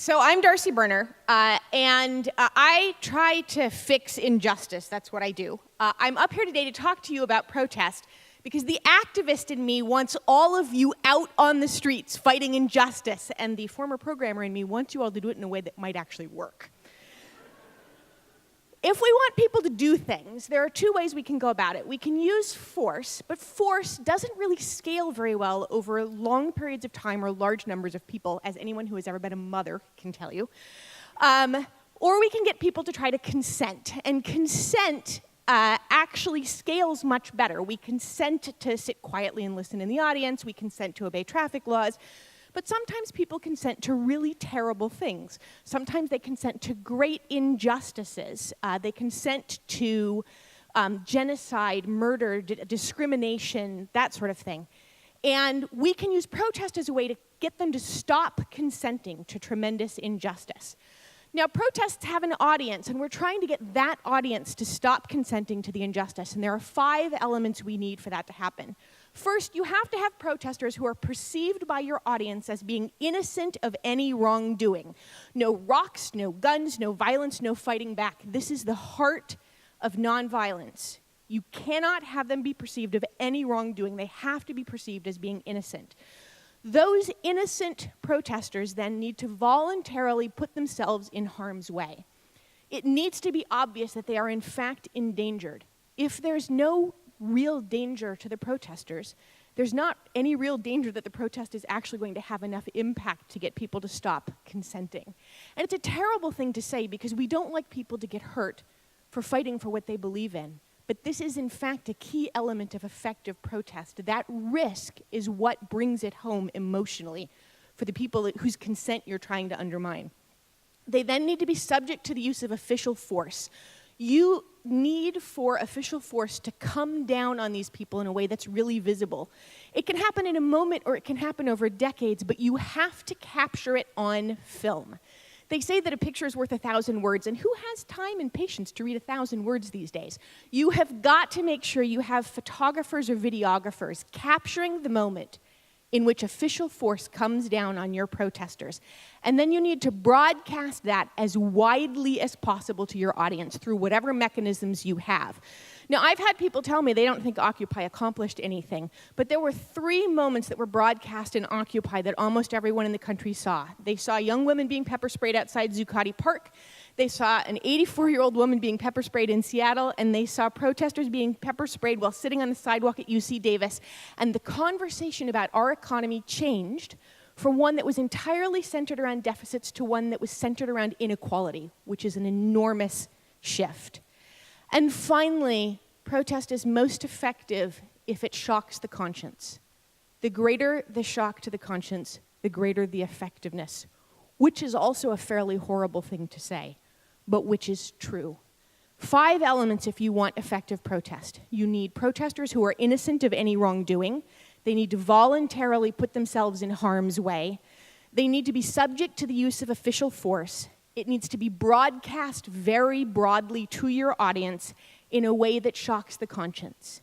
So I'm Darcy Berner, and I try to fix injustice. That's what I do. I'm up here today to talk to you about protest because the activist in me wants all of you out on the streets fighting injustice, and the former programmer in me wants you all to do it in a way that might actually work. If we want people to do things, there are two ways we can go about it. We can use force, but force doesn't really scale very well over long periods of time or large numbers of people, as anyone who has ever been a mother can tell you. Or we can get people to try to consent, and consent actually scales much better. We consent to sit quietly and listen in the audience. We consent to obey traffic laws. But sometimes people consent to really terrible things. Sometimes they consent to great injustices. They consent to genocide, murder, discrimination, that sort of thing. And we can use protest as a way to get them to stop consenting to tremendous injustice. Now, protests have an audience, and we're trying to get that audience to stop consenting to the injustice. And there are 5 elements we need for that to happen. First, you have to have protesters who are perceived by your audience as being innocent of any wrongdoing. No rocks, no guns, no violence, no fighting back. This is the heart of nonviolence. You cannot have them be perceived of any wrongdoing. They have to be perceived as being innocent. Those innocent protesters then need to voluntarily put themselves in harm's way. It needs to be obvious that they are in fact endangered. If there's no real danger to the protesters, there's not any real danger that the protest is actually going to have enough impact to get people to stop consenting. And it's a terrible thing to say because we don't like people to get hurt for fighting for what they believe in. But this is in fact a key element of effective protest. That risk is what brings it home emotionally for the people whose consent you're trying to undermine. They then need to be subject to the use of official force. You need for official force to come down on these people in a way that's really visible. It can happen in a moment or it can happen over decades, but you have to capture it on film. They say that a picture is worth 1,000 words, and who has time and patience to read 1,000 words these days? You have got to make sure you have photographers or videographers capturing the moment in which official force comes down on your protesters. And then you need to broadcast that as widely as possible to your audience through whatever mechanisms you have. Now, I've had people tell me they don't think Occupy accomplished anything, but there were 3 moments that were broadcast in Occupy that almost everyone in the country saw. They saw young women being pepper sprayed outside Zuccotti Park, they saw an 84-year-old woman being pepper sprayed in Seattle, and they saw protesters being pepper sprayed while sitting on the sidewalk at UC Davis. And the conversation about our economy changed from one that was entirely centered around deficits to one that was centered around inequality, which is an enormous shift. And finally, protest is most effective if it shocks the conscience. The greater the shock to the conscience, the greater the effectiveness, which is also a fairly horrible thing to say, but which is true. 5 elements if you want effective protest. You need protesters who are innocent of any wrongdoing. They need to voluntarily put themselves in harm's way. They need to be subject to the use of official force. It needs to be broadcast very broadly to your audience in a way that shocks the conscience.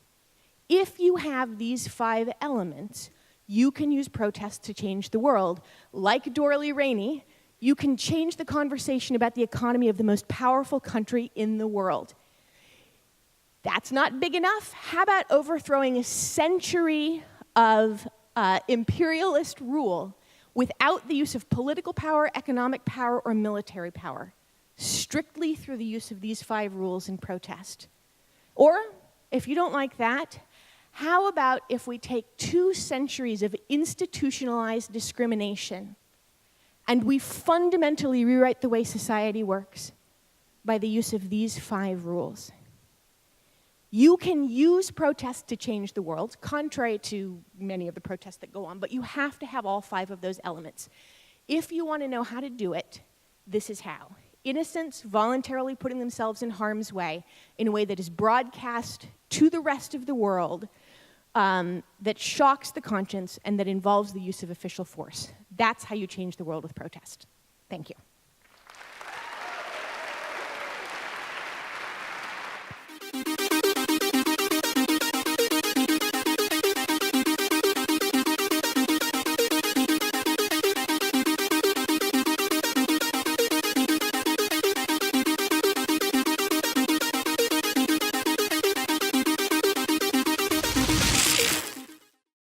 If you have these 5 elements, you can use protests to change the world. Like Dorley Rainey, you can change the conversation about the economy of the most powerful country in the world. That's not big enough. How about overthrowing a century of imperialist rule without the use of political power, economic power, or military power, strictly through the use of these 5 rules in protest? Or, if you don't like that, how about if we take 2 centuries of institutionalized discrimination and we fundamentally rewrite the way society works by the use of these 5 rules? You can use protests to change the world, contrary to many of the protests that go on, but you have to have all 5 of those elements. If you want to know how to do it, this is how. Innocents voluntarily putting themselves in harm's way in a way that is broadcast to the rest of the world, that shocks the conscience, and that involves the use of official force. That's how you change the world with protest. Thank you.